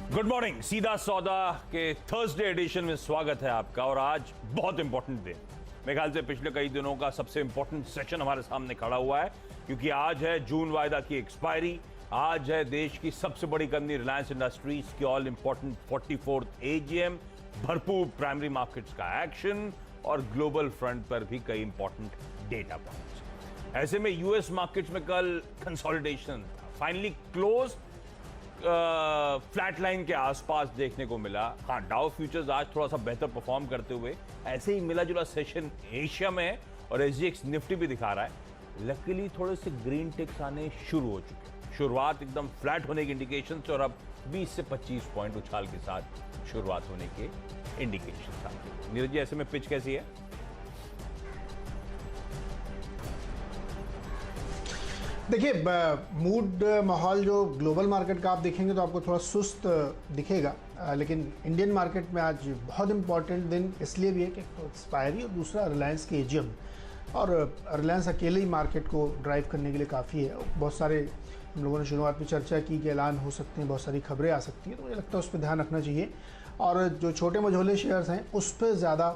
Good morning. सीधा सौदा के थर्सडे एडिशन में स्वागत है आपका। और आज बहुत इंपॉर्टेंट दिन, मेरे ख्याल से पिछले कई दिनों का सबसे इंपॉर्टेंट सेशन हमारे सामने खड़ा हुआ है, क्योंकि आज है जून वायदा की एक्सपायरी। आज है देश की सबसे बड़ी कंपनी रिलायंस इंडस्ट्रीज की ऑल इंपॉर्टेंट 44th AGM। भरपूर प्राइमरी मार्केट्स का एक्शन और ग्लोबल फ्रंट पर भी कई इंपॉर्टेंट डेटा पॉइंट्स। ऐसे में यूएस मार्केट्स में कल consolidation finally close flat line के आसपास देखने को मिला। हाँ, डाउ फ्यूचर्स आज थोड़ा सा बेहतर परफॉर्म करते हुए ऐसे ही मिला जुला सेशन एशिया में है और एसजीएक्स निफ्टी भी दिखा रहा है। लकीली थोड़े से ग्रीन टिक्स आने शुरू हो चुके हैं। शुरुआत एकदम फ्लैट होने की इंडिकेशन और अब 20 से 25 पॉइंट उछाल के साथ शुरुआत होने के इंडिकेशन आते हैं। नीरज जी, ऐसे में पिच कैसी है? देखिए, मूड माहौल जो ग्लोबल मार्केट का आप देखेंगे तो आपको थोड़ा सुस्त दिखेगा, लेकिन इंडियन मार्केट में आज बहुत इंपॉर्टेंट दिन इसलिए भी है कि एक्सपायरी और दूसरा रिलायंस की एजीएम। और रिलायंस अकेले ही मार्केट को ड्राइव करने के लिए काफ़ी है। बहुत सारे हम लोगों ने शुरुआत में चर्चा की कि ऐलान हो सकते हैं, बहुत सारी खबरें आ सकती हैं, तो मुझे लगता है उस पर ध्यान रखना चाहिए। और जो छोटे मझोले शेयर्स हैं उस पर ज़्यादा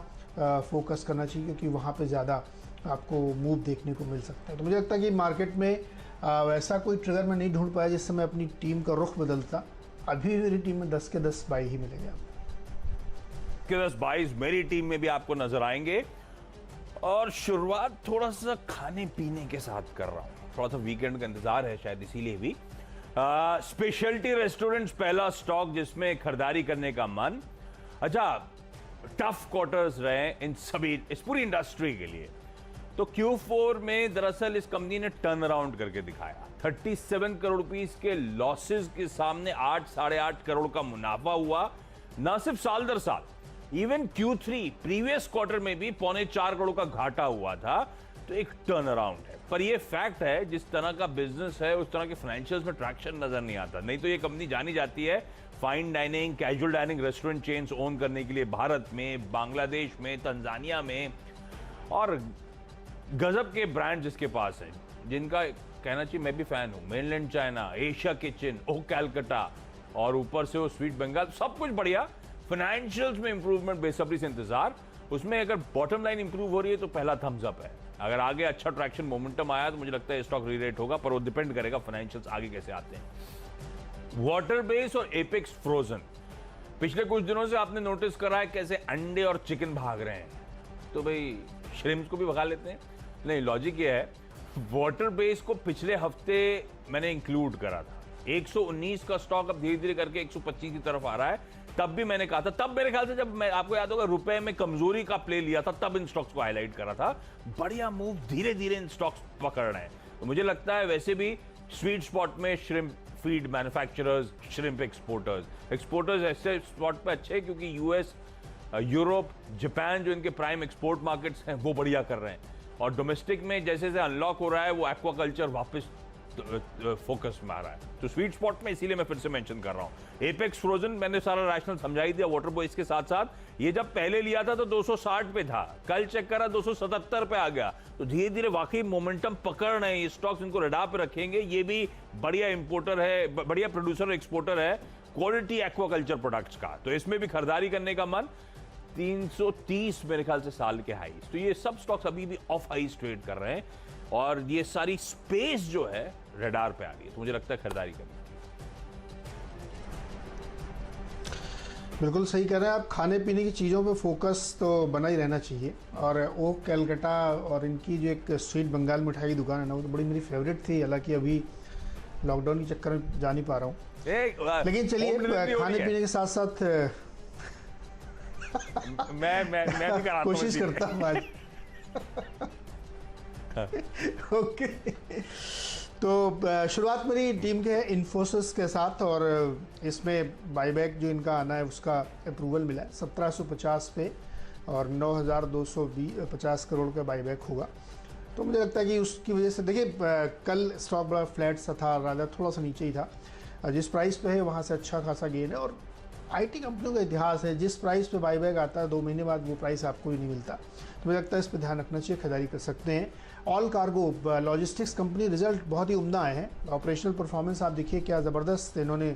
फोकस करना चाहिए, क्योंकि वहाँ पर ज़्यादा आपको मूव देखने को मिल सकता है। तो मुझे लगता है कि मार्केट में वैसा कोई ट्रिगर मैं नहीं ढूंढ पाया जिससे मैं अपनी टीम का रुख बदलता। अभी मेरी टीम में 10 के 10 बाई ही मिलेगा। 10 बाईज मेरी टीम में भी आपको नजर आएंगे। और शुरुआत थोड़ा सा खाने पीने के साथ कर रहा हूं, थोड़ा सा वीकेंड का इंतजार है शायद इसीलिए भी। स्पेशलिटी रेस्टोरेंट्स पहला स्टॉक जिसमें खरीदारी करने का मन। अच्छा, टफ क्वार्टर्स रहे इन सभी, इस पूरी इंडस्ट्री के लिए। तो Q4 में दरअसल इस कंपनी ने टर्न अराउंड करके दिखाया। 37 करोड़ रुपीस के लॉसेस के सामने 8-8.5 करोड़ का मुनाफा हुआ, ना सिर्फ साल दर साल, इवन Q3 प्रीवियस क्वार्टर में भी 3.25 करोड़ का घाटा हुआ था। तो एक टर्न अराउंड है। पर यह फैक्ट है, जिस तरह का बिजनेस है उस तरह के फाइनेंशियल्स में ट्रैक्शन नजर नहीं आता। नहीं तो ये कंपनी जानी जाती है fine dining, casual dining restaurant chains own करने के लिए भारत में, बांग्लादेश में, तंजानिया में, और गजब के ब्रांड जिसके पास है, जिनका कहना चाहिए मैं भी फैन हूं। मेनलैंड चाइना, एशिया किचन, ओ कैलकाटा, और ऊपर से वो स्वीट बंगाल, सब कुछ बढ़िया। फाइनेंशियल्स में इंप्रूवमेंट बेसब्री से इंतजार। उसमें अगर बॉटम लाइन इंप्रूव हो रही है तो पहला थम्स अप है। अगर आगे अच्छा ट्रैक्शन मोमेंटम आया तो मुझे लगता है स्टॉक रीरेट होगा, पर वो डिपेंड करेगा फाइनेंशियल्स आगे कैसे आते हैं। वाटर बेस और एपेक्स फ्रोजन, पिछले कुछ दिनों से आपने नोटिस करा है कैसे अंडे और चिकन भाग रहे हैं। तो भाई श्रिम्प्स को भी भगा लेते हैं। नहीं, लॉजिक ये है, वाटर बेस को पिछले हफ्ते मैंने इंक्लूड करा था। 119 का स्टॉक अब धीरे धीरे करके 125 की तरफ आ रहा है। तब भी मैंने कहा था, तब मेरे ख्याल से जब मैं, आपको याद होगा, रुपए में कमजोरी का प्ले लिया था, तब इन स्टॉक्स को हाईलाइट करा था। बढ़िया मूव, धीरे धीरे इन स्टॉक्स पकड़ रहे हैं। तो मुझे लगता है वैसे भी स्वीट स्पॉट में shrimp feed manufacturers, shrimp exporters ऐसे स्पॉट पे अच्छे, क्योंकि यूएस, यूरोप, जापान जो इनके प्राइम एक्सपोर्ट मार्केट्स हैं वो बढ़िया कर रहे हैं। और डोमेस्टिक में जैसे जैसे अनलॉक हो रहा है वो एक्वाकल्चर वापस फोकस में आ रहा है। तो स्वीट स्पॉट में इसीलिए मैं फिर से मेंशन कर रहा हूं। एपेक्स फ्रोजन मैंने सारा रैशनल समझा ही दिया। वाटर बॉय इसके साथ साथ, ये जब पहले लिया था तो 260 पे था, कल चेक करा 277 पे आ गया। तो धीरे धीरे वाकई मोमेंटम पकड़ रहे हैं ये स्टॉक्स, इनको रडार पे रखेंगे। ये भी बढ़िया इंपोर्टर है, बढ़िया प्रोड्यूसर और एक्सपोर्टर है क्वालिटी एक्वाकल्चर प्रोडक्ट्स का। तो इसमें भी खरीदारी करने का मन। 330 मेरे ख्याल से साल के हाईस। तो ये सब स्टॉक्स अभी भी ऑफ हाईस ट्रेड कर रहे हैं और ये सारी स्पेस जो है रडार पे आ रही है। तो मुझे लगता है खरीदारी करनी बिल्कुल सही कह रहे हैं आप। खाने पीने की चीज़ों पे फोकस तो बना ही रहना चाहिए। और ओ कैलकाटा और इनकी जो एक स्वीट बंगाल मिठाई की दुकान है ना, वो तो बड़ी मेरी फेवरेट थी। हालांकि अभी लॉकडाउन के चक्कर में जा नहीं पा रहा हूँ, लेकिन चलिए खाने पीने के साथ साथ मैं भी कराता कोशिश करता हूँ आज। ओके, तो शुरुआत मेरी टीम के इन्फोसिस के साथ, और इसमें बाईबैक जो इनका आना है उसका अप्रूवल मिला है 1750 पे, और 9250 करोड़ का बाईबैक होगा। तो मुझे लगता है कि उसकी वजह से, देखिए कल स्टॉक बड़ा फ्लैट सा था, राजा थोड़ा सा नीचे ही था। जिस प्राइस पे है वहाँ से अच्छा खासा गेन है। और आईटी कंपनियों का इतिहास है, जिस प्राइस पे बाईबैक आता है 2 महीने बाद वो प्राइस आपको ही नहीं मिलता। तो मुझे लगता है इस पर ध्यान रखना चाहिए, खरीदारी कर सकते हैं। All cargo logistics company, result बहुत ही उम्दा आए हैं। ऑपरेशनल परफॉर्मेंस आप देखिए क्या ज़बरदस्त इन्होंने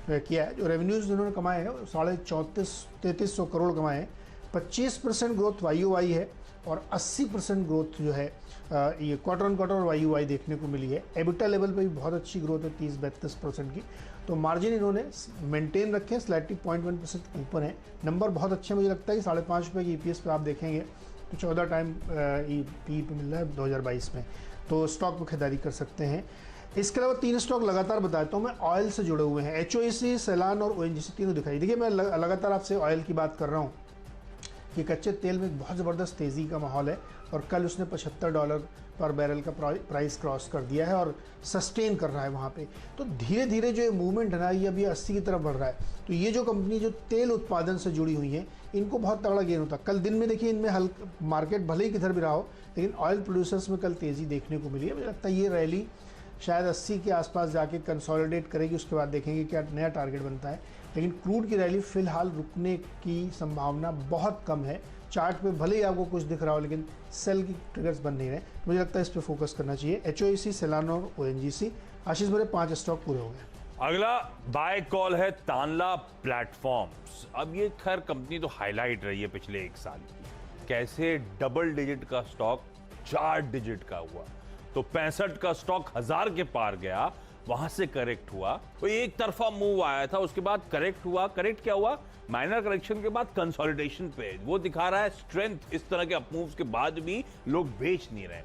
किया है। जो रेवेन्यूज़ इन्होंने कमाए हैं 3350 करोड़ कमाए हैं। 25% ग्रोथ YoY है और 80% ग्रोथ जो है ये क्वार्टर ऑन क्वार्टर और YoY देखने को मिली है। एबिटा लेवल पे भी बहुत अच्छी ग्रोथ है 30-32% की। तो मार्जिन इन्होंने मेंटेन रखे, स्लाइटली 0.1% ऊपर है। नंबर बहुत अच्छे, मुझे लगता है कि 5.5 रुपये की EPS पे आप देखेंगे तो 14 टाइम PE पे मिल रहा है 2022 में। तो स्टॉक में खरीदारी कर सकते हैं। इसके अलावा 3 स्टॉक लगातार बताता हूँ मैं, ऑयल से जुड़े हुए हैं। HOEC, सेलान और ONGC तीनों दिखाई। देखिए मैं लगातार आपसे ऑयल की बात कर रहा हूँ कि कच्चे तेल में एक बहुत ज़बरदस्त तेज़ी का माहौल है और कल उसने $75 पर बैरल का प्राइस क्रॉस कर दिया है और सस्टेन कर रहा है वहाँ पे। तो धीरे धीरे जो ये मूवमेंट है ना, ये अभी 80 की तरफ बढ़ रहा है। तो ये जो कंपनी जो तेल उत्पादन से जुड़ी हुई है, इनको बहुत तगड़ा गेन होता है। कल दिन में देखिए इनमें हल्का मार्केट भले ही किधर भी रहा हो, लेकिन ऑयल प्रोड्यूसर्स में कल तेज़ी देखने को मिली है। मुझे लगता है ये रैली शायद 80 के आसपास जाके कंसोलिडेट करेगी, उसके बाद देखेंगे क्या नया टारगेट बनता है। लेकिन क्रूड की रैली फिलहाल रुकने की संभावना बहुत कम है। चार्ट पे भले ही आपको कुछ दिख रहा हो, लेकिन सेल की ट्रिगर्स बन नहीं रहे। मुझे लगता है इस पे फोकस करना चाहिए। HOEC, सेलान और ONGC। आशीष मेरे 5 स्टॉक पूरे हो गए। अगला बाय कॉल है तानला प्लेटफॉर्म्स। अब ये खैर कंपनी तो हाईलाइट रही है पिछले 1 साल की। कैसे डबल डिजिट का स्टॉक 4 डिजिट का हुआ, तो 65 का स्टॉक 1000 के पार गया, वहां से करेक्ट हुआ। तो एक तरफा मूव आया था, उसके बाद करेक्ट हुआ। करेक्ट क्या हुआ? माइनर करेक्शन के बाद कंसोलिडेशन पे वो दिखा रहा है स्ट्रेंथ। इस तरह के अपमूव्स के बाद भी लोग बेच नहीं रहे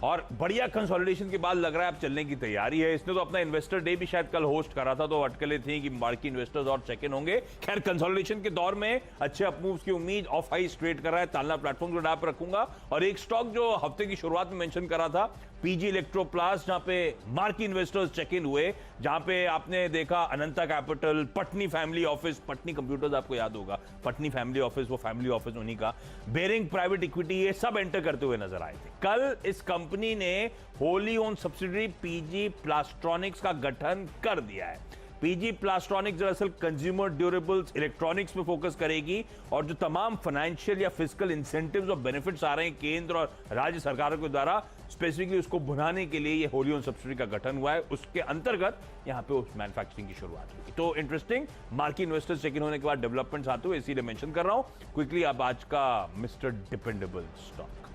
और बढ़िया कंसोलिडेशन के बाद लग रहा है अब चलने की तैयारी है। इसने तो अपना इन्वेस्टर डे भी शायद कल होस्ट करा था, तो अटकलें थी कि मार्केट इन्वेस्टर्स और चेक इन होंगे। खैर कंसोलिडेशन के दौर में अच्छे अपमूव्स की उम्मीद, ऑफ हाई स्ट्रेट कर रहा है। तानला प्लेटफॉर्म को डाप रखूंगा। और एक स्टॉक जो हफ्ते की शुरुआत में मेंशन करा था, PG इलेक्ट्रोप्लास्ट, जहां पे मार्की इन्वेस्टर्स चेक इन हुए, जहां पे आपने देखा Ananta capital, Patni family office, Patni computers आपको याद होगा, पटनी फैमिली ऑफिस, वो फैमिली ऑफिस उन्हीं का, बेरिंग प्राइवेट इक्विटी, ये सब एंटर करते हुए नजर आए थे। कल इस कंपनी ने होली ओन सब्सिडरी PG प्लास्ट्रॉनिक्स का गठन कर दिया है। PG प्लास्ट्रॉनिक्स दरअसल कंज्यूमर ड्यूरेबल्स, इलेक्ट्रॉनिक्स पे फोकस करेगी और जो तमाम फाइनेंशियल या फिजिकल इंसेंटिव्स और बेनिफिट्स आ रहे हैं केंद्र और राज्य सरकारों के द्वारा, स्पेसिफिकली उसको भुनाने के लिए ये होली ओन सब्सिडरी का गठन हुआ है। उसके अंतर्गत यहाँ पे उस मैन्युफैक्चरिंग की शुरुआत हुई। तो interesting, market investors check in होने के बाद डेवलपमेंट्स आते हुए इसीलिए मेंशन कर रहा हूं क्विकली। अब आज का mister dependable stock.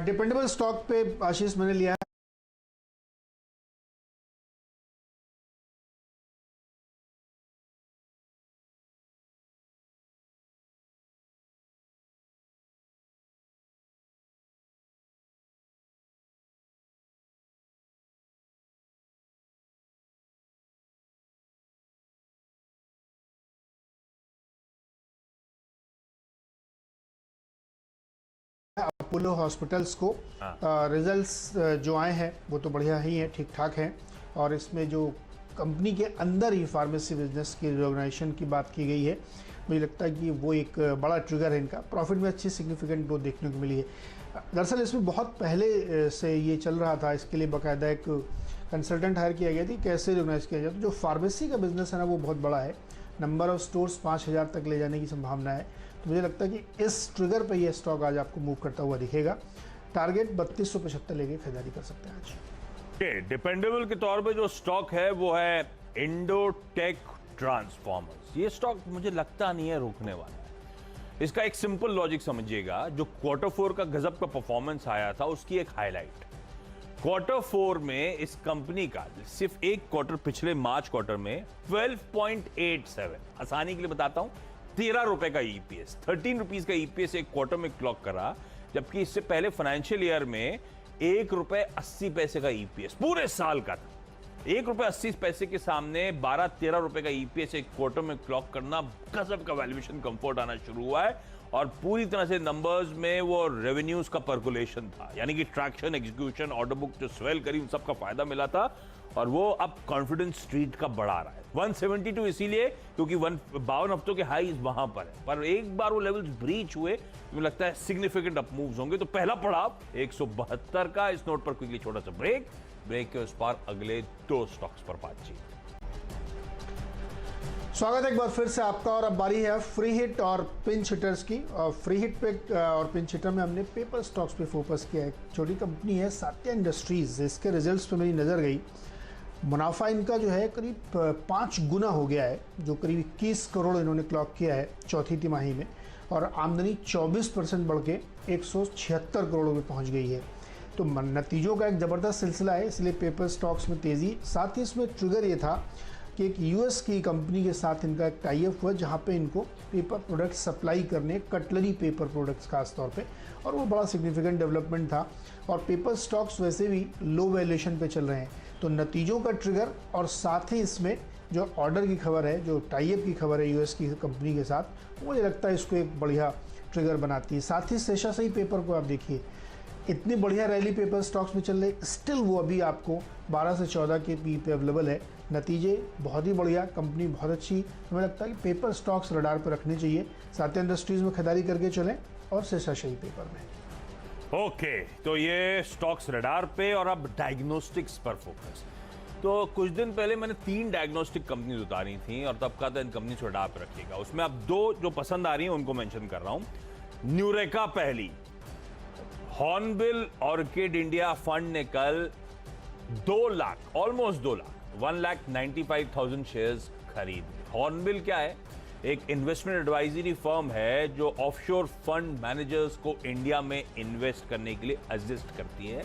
Dependable stock पे आशीष मैंने लिया है अपोलो हॉस्पिटल्स को। रिजल्ट्स जो आए हैं वो तो बढ़िया ही हैं, ठीक ठाक हैं। और इसमें जो कंपनी के अंदर ही फार्मेसी बिजनेस की रिऑर्गेनाइजेशन की बात की गई है, मुझे लगता है कि वो एक बड़ा ट्रिगर है इनका। प्रॉफिट में अच्छी सिग्निफिकेंट ग्रोथ देखने को मिली है। दरअसल इसमें बहुत पहले से ये चल रहा था, इसके लिए बाकायदा एक कंसल्टेंट हायर किया गया थी कैसे रिऑर्गेनाइज किया जाए। तो जो फार्मेसी का बिजनेस है ना, वो बहुत बड़ा है। नंबर ऑफ स्टोर्स 5000 तक ले जाने की संभावना है। तो मुझे लगता है कि इस ट्रिगर पे ये स्टॉक आज आपको मूव करता हुआ दिखेगा। टारगेट 3275 लेके खरीदारी कर सकते हैं आज। डिपेंडेबल के तौर पे जो स्टॉक है वो है इंडोटेक ट्रांसफॉर्मर्स। ये स्टॉक मुझे लगता नहीं है रुकने वाला है। इसका एक सिंपल लॉजिक समझिएगा। जो Q4 का गजब का परफॉर्मेंस आया था, उसकी एक हाईलाइट Q4 में इस कंपनी का सिर्फ एक क्वार्टर, पिछले मार्च क्वार्टर में 12.87, आसानी के लिए बताता हूं, 13 रुपए का EPS, 13 रुपीज का EPS एक क्वार्टर में क्लॉक करा। जबकि इससे पहले फाइनेंशियल ईयर में 1 रुपए 80 पैसे का EPS पूरे साल का था। 1 रुपए 80 पैसे के सामने 12-13 रुपए का EPS एक क्वार्टर में क्लॉक करना, गजब का वैल्यूएशन कंफर्ट आना शुरू हुआ है। और पूरी तरह से नंबर्स में वो रेवेन्यूज का पर्कुलेशन था, यानी कि ट्रैक्शन, एग्जीक्यूशन, ऑर्डर बुक जो स्वेल करी, उन सबका फायदा मिला था। और वो अब कॉन्फिडेंस स्ट्रीट का बढ़ा रहा है। 172 इसीलिए क्योंकि 52 हफ्तों के हाई वहां पर है, पर एक बार वो लेवल्स ब्रीच हुए, मुझे लगता है सिग्निफिकेंट अप मूव्स होंगे। तो पहला पड़ाव 172 का। इस नोट पर क्विकली छोटा सा ब्रेक के उस पार अगले 2 स्टॉक्स पर बातचीत। स्वागत है एक बार फिर से आपका। और अब बारी है फ्री हिट और पिंच हिटर्स की। और फ्री हिट पे और पिंच हिटर में हमने पेपर स्टॉक्स पे फोकस किया है। छोटी कंपनी है सात्या इंडस्ट्रीज, इसके रिजल्ट्स पे मेरी नज़र गई। मुनाफा इनका जो है करीब 5 गुना हो गया है, जो करीब 21 करोड़ इन्होंने क्लॉक किया है चौथी तिमाही में। और आमदनी 24% बढ़ के 176 करोड़ में पहुँच गई है। तो नतीजों का एक ज़बरदस्त सिलसिला है, इसलिए पेपर स्टॉक्स में तेज़ी। साथ ही इसमें ट्रिगर ये था कि एक यूएस की कंपनी के साथ इनका एक टाई अप हुआ, जहाँ पे इनको पेपर प्रोडक्ट्स सप्लाई करने, कटलरी पेपर प्रोडक्ट्स खास तौर पे, और वो बड़ा सिग्निफिकेंट डेवलपमेंट था। और पेपर स्टॉक्स वैसे भी लो वैल्यूएशन पे चल रहे हैं, तो नतीजों का ट्रिगर और साथ ही इसमें जो ऑर्डर की खबर है, जो टाई अप की खबर है यूएस की कंपनी के साथ, मुझे लगता है इसको एक बढ़िया ट्रिगर बनाती है। साथ ही शेषाशाही पेपर को आप देखिए, इतनी बढ़िया रैली पेपर स्टॉक्स में चल रही, स्टिल वो अभी आपको 12 से 14 के पी पे अवेलेबल है। नतीजे बहुत ही बढ़िया, कंपनी बहुत अच्छी। हमें लगता है कि पेपर स्टॉक्स रडार पर रखने चाहिए। सात्या इंडस्ट्रीज में खरीदारी करके चलें और शेषाशाही पेपर में। ओके, तो ये स्टॉक्स रडार पे। और अब डायग्नोस्टिक्स पर फोकस। तो कुछ दिन पहले मैंने 3 डायग्नोस्टिक कंपनीज उतारी थी और तब कहा था इन कंपनीज को रडार पर रखिएगा। उसमें अब 2 जो पसंद आ रही हैं उनको मेंशन कर रहा हूं। न्यूरेका पहली। हॉर्नबिल ऑर्किड इंडिया फंड ने कल 2 लाख, ऑलमोस्ट 2 लाख, 1,95,000 शेयर्स खरीद। हॉर्नबिल क्या है? एक इन्वेस्टमेंट एडवाइजरी फर्म है जो ऑफशोर फंड मैनेजर्स को इंडिया में इन्वेस्ट करने के लिए असिस्ट करती है,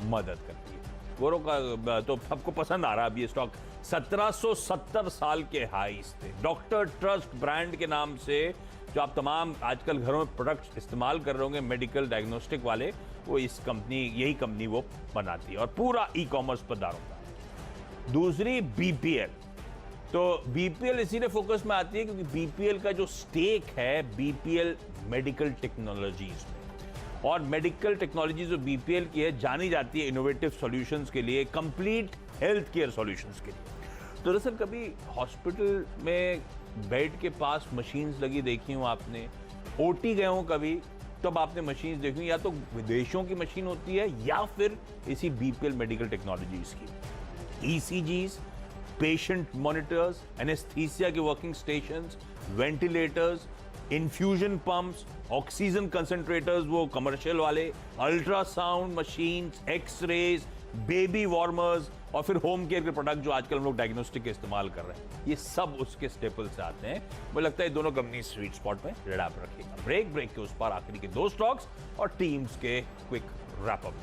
मदद करती है। गोरो का तो सबको पसंद आ रहा है अब ये स्टॉक। 1770 साल के हाईस थे। डॉक्टर ट्रस्ट ब्रांड के नाम से जो आप तमाम आजकल घरों में प्रोडक्ट्स इस्तेमाल कर रहे होंगे मेडिकल डायग्नोस्टिक वाले, वो इस कंपनी, यही कंपनी वो बनाती है और पूरा ई कॉमर्स पर दारों का। दूसरी बीपीएल। तो बीपीएल इसीलिए फोकस में आती है क्योंकि बीपीएल का जो स्टेक है बीपीएल मेडिकल टेक्नोलॉजीज में, और मेडिकल टेक्नोलॉजी जो बीपीएल की है जानी जाती है इनोवेटिव सॉल्यूशंस के लिए, कंप्लीट हेल्थ केयर सॉल्यूशंस के लिए। तो दरअसल कभी हॉस्पिटल में बेड के पास मशीन्स लगी देखी हूँ आपने, ओटी गए हो कभी, तब आपने मशीन्स देखी, या तो विदेशों की मशीन होती है या फिर इसी बीपीएल मेडिकल टेक्नोलॉजीज की। ईसीजीज, पेशेंट मॉनिटर्स, एनेस्थीसिया के working stations, ventilators, infusion pumps, oxygen concentrators वो कमर्शियल वाले, ultrasound machines, X-rays, baby warmers, और फिर होम केयर के प्रोडक्ट जो आजकल हम लोग डायग्नोस्टिक के इस्तेमाल कर रहे हैं, ये सब उसके स्टेपल से आते हैं। मुझे लगता है दोनों कंपनी स्वीट स्पॉट में रडार पर रखिएगा। ब्रेक के उस पर आखिरी के 2 स्टॉक्स और टीम्स के क्विक रैप अप।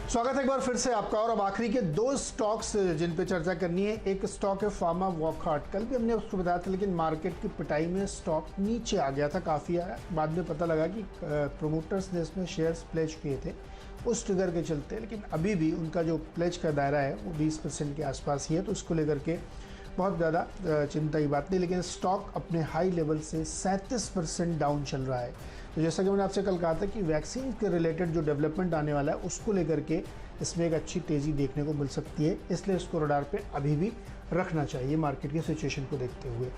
स्वागत है एक बार फिर से आपका। और अब आखिरी के 2 स्टॉक्स जिन पे चर्चा करनी है। एक स्टॉक है फार्मा वॉकहार्ट। कल भी हमने उसको बताया था, लेकिन मार्केट की पिटाई में स्टॉक नीचे आ गया था, काफ़ी आया। बाद में पता लगा कि प्रोमोटर्स ने इसमें शेयर्स प्लेज किए थे उस ट्रिगर के चलते, लेकिन अभी भी उनका जो प्लेज का दायरा है वो 20% के आसपास ही है, तो उसको लेकर के बहुत ज़्यादा चिंता की बात नहीं। लेकिन स्टॉक अपने हाई लेवल से 37% डाउन चल रहा है। तो जैसा कि मैंने आपसे कल कहा था कि वैक्सीन के रिलेटेड जो डेवलपमेंट आने वाला है उसको लेकर के इसमें एक अच्छी तेज़ी देखने को मिल सकती है, इसलिए इसको रडार पे अभी भी रखना चाहिए मार्केट की सिचुएशन को देखते हुए।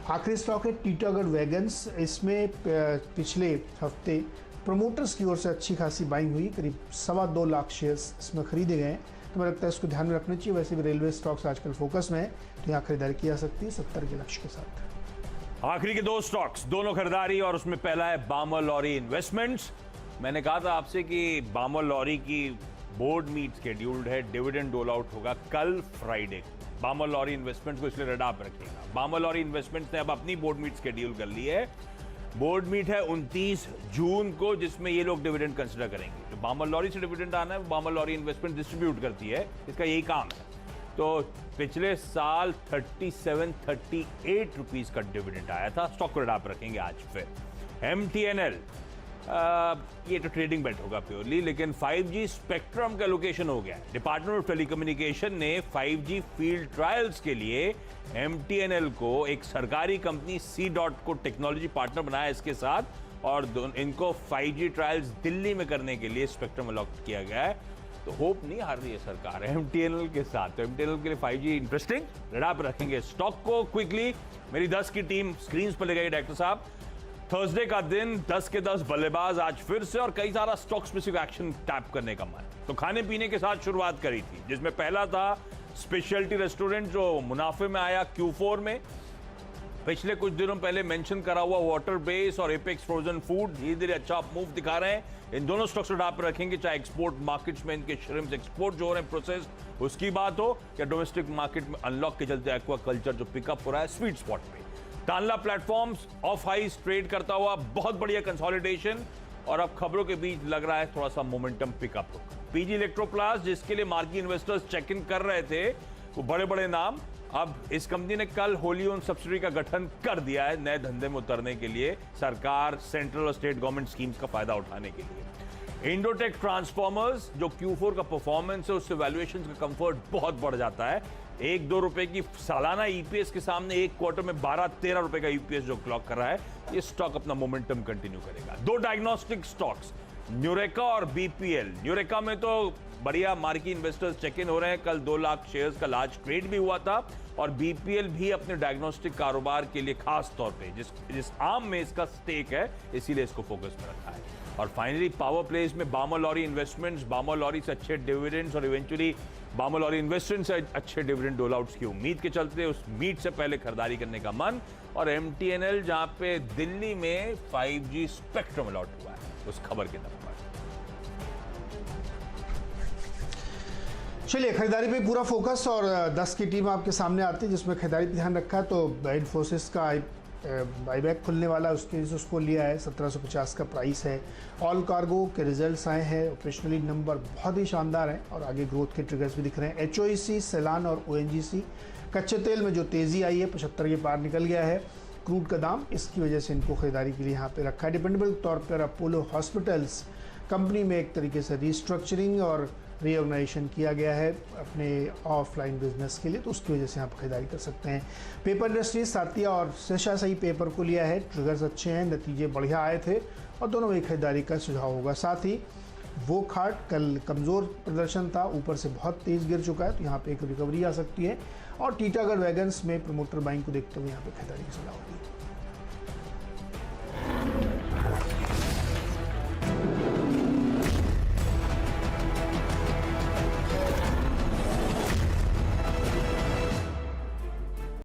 आखिरी स्टॉक है टीटागढ़ वैगन्स। इसमें पिछले हफ्ते प्रमोटर्स की ओर से अच्छी खासी बाइंग हुई, करीब 2.25 लाख शेयर्स इसमें खरीदे गए हैं। तो मुझे लगता है इसको ध्यान में रखना चाहिए। वैसे भी रेलवे स्टॉक्स आजकल फोकस में है, तो यहाँ खरीदारी की जा सकती है 70 के लक्ष्य के साथ। आखिरी के 2 स्टॉक्स, दोनों खरीदारी, और उसमें पहला है बामर लॉरी इन्वेस्टमेंट्स। मैंने कहा था आपसे कि बामर लॉरी की बोर्ड मीट शेड्यूल्ड है, डिविडेंड डोल आउट होगा कल फ्राइडे। बामर लॉरी इन्वेस्टमेंट्स को इसलिए रडार पर रखिएगा। बामर लॉरी इन्वेस्टमेंट्स ने अब अपनी बोर्ड मीट शेड्यूल कर ली है। बोर्ड मीट है 29 जून को, जिसमें ये लोग डिविडेंड कंसिडर करेंगे। जो बामर लॉरी से डिविडेंड आना है वो बामर लॉरी इन्वेस्टमेंट डिस्ट्रीब्यूट करती है, इसका यही काम है। तो पिछले साल 37-38 रुपीज का डिविडेंड आया था। स्टॉक को रडार पर रखेंगे आज फिर। MTNL, ये तो ट्रेडिंग बेट होगा प्योरली, लेकिन 5G स्पेक्ट्रम का एलोकेशन हो गया है। डिपार्टमेंट ऑफ टेलीकम्युनिकेशन ने 5G फील्ड ट्रायल्स के लिए MTNL को एक सरकारी कंपनी C-DOT को टेक्नोलॉजी पार्टनर बनाया इसके साथ, और इनको 5G ट्रायल्स दिल्ली में करने के लिए स्पेक्ट्रम अलॉट किया गया है। तो होप नहीं हार रही है सरकार MTNL के साथ। तो MTNL के लिए 5G इंटरेस्टिंग, रडार पर रखेंगे स्टॉक को। क्विकली मेरी 10 की टीम स्क्रीन पर ले गई डायरेक्टर साहब। थर्सडे का दिन, 10 के 10 बल्लेबाज आज फिर से, और कई सारा स्टॉक स्पेसिफिक एक्शन टैप करने का मन। तो खाने पीने के साथ शुरुआत करी थी, जिसमें पहला था स्पेशलिटी रेस्टोरेंट जो मुनाफे में आया Q4 में। पिछले कुछ दिनों पहले मेंशन करा हुआ वाटर बेस और एपेक्स फ्रोजन फूड धीरे धीरे अच्छा मूव दिखा रहे हैं। इन दोनों स्टॉक्स को आप रखेंगे, चाहे एक्सपोर्ट मार्केट्स में इनके श्रिम्प्स एक्सपोर्ट जो हो रहे हैं प्रोसेस उसकी बात हो, या डोमेस्टिक मार्केट में अनलॉक के चलते एक्वा कल्चर जो पिकअप हो रहा है स्वीट स्पॉट पे। तानला प्लेटफॉर्म्स ऑफ हाइस ट्रेड करता हुआ बहुत बढ़िया कंसोलिडेशन, और अब खबरों के बीच लग रहा है थोड़ा सा मोमेंटम पिकअप होगा। पीजी इलेक्ट्रोप्लास्ट जिसके लिए मार्केट इन्वेस्टर्स चेक इन कर रहे थे, वो बड़े बड़े नाम, अब इस कंपनी ने कल होली ओन सब्सिडी का गठन कर दिया है नए धंधे में उतरने के लिए, सरकार, सेंट्रल और स्टेट गवर्नमेंट स्कीम्स का फायदा उठाने के लिए। इंडोटेक ट्रांसफॉर्मर्स जो Q4 का परफॉर्मेंस है उससे वैल्यूएशन का कंफर्ट बहुत बढ़ जाता है। 1-2 रुपए की सालाना ईपीएस के सामने एक क्वार्टर में 12-13 रुपए का ईपीएस जो क्लॉक कर रहा है, ये स्टॉक अपना मोमेंटम कंटिन्यू करेगा। 2 डायग्नोस्टिक स्टॉक्स न्यूरेका और बीपीएल। न्यूरेका में तो बढ़िया मार्केट इन्वेस्टर्स चेक इन हो रहे हैं, कल 2 लाख शेयर्स का लार्ज ट्रेड भी हुआ था, और बीपीएल भी अपने डायग्नोस्टिक कारोबार के लिए खास तौर पे जिस आर्म में इसका स्टेक है इसीलिए इसको फोकस में रखा है। और फाइनली पावर प्लेस में बामर लॉरी इन्वेस्टमेंट्स, बामर लॉरी से अच्छे डिविडेंड्स और इवेंचुअली बामर लॉरी इन्वेस्टमेंट से अच्छे डिविडेंड डोल आउट्स की उम्मीद के चलते उस मीट से पहले खरीदारी करने का मन। और एमटीएनएल जहां पे दिल्ली में 5G स्पेक्ट्रम अलॉट हुआ है उस खबर के दम पर। चलिए खरीदारी पे पूरा फोकस, और 10 की टीम आपके सामने आती है जिसमें खरीदारी पे ध्यान रखा है। तो इन्फोसिस का बाईबैक खुलने वाला है, उसके लिए उसको लिया है, 1750 का प्राइस है। ऑल कार्गो के रिजल्ट्स आए हैं, ऑपरेशनली नंबर बहुत ही शानदार हैं और आगे ग्रोथ के ट्रिगर्स भी दिख रहे हैं। HOEC, सेलान और ONGC कच्चे तेल में जो तेज़ी आई है 75 के पार निकल गया है क्रूड का दाम, इसकी वजह से इनको खरीदारी के लिए यहाँ पे रखा है। डिपेंडेबल तौर पर अपोलो हॉस्पिटल्स कंपनी में एक तरीके से रीस्ट्रक्चरिंग और रीऑर्गेनाइजेशन किया गया है अपने ऑफलाइन बिजनेस के लिए, तो उसकी वजह से आप खरीदारी कर सकते हैं। पेपर इंडस्ट्रीज सातिया और शेषशाही पेपर को लिया है, ट्रिगर्स अच्छे हैं, नतीजे बढ़िया आए थे और दोनों में खरीदारी का सुझाव होगा। साथ ही वोकहार्ट कल कमज़ोर प्रदर्शन था, ऊपर से बहुत तेज़ गिर चुका है, तो यहाँ पे एक रिकवरी आ सकती है। और टीटागढ़ वैगन्स में प्रमोटर बाइंग को देखते हुए यहाँ पे खरीदारी की सलाह होगी।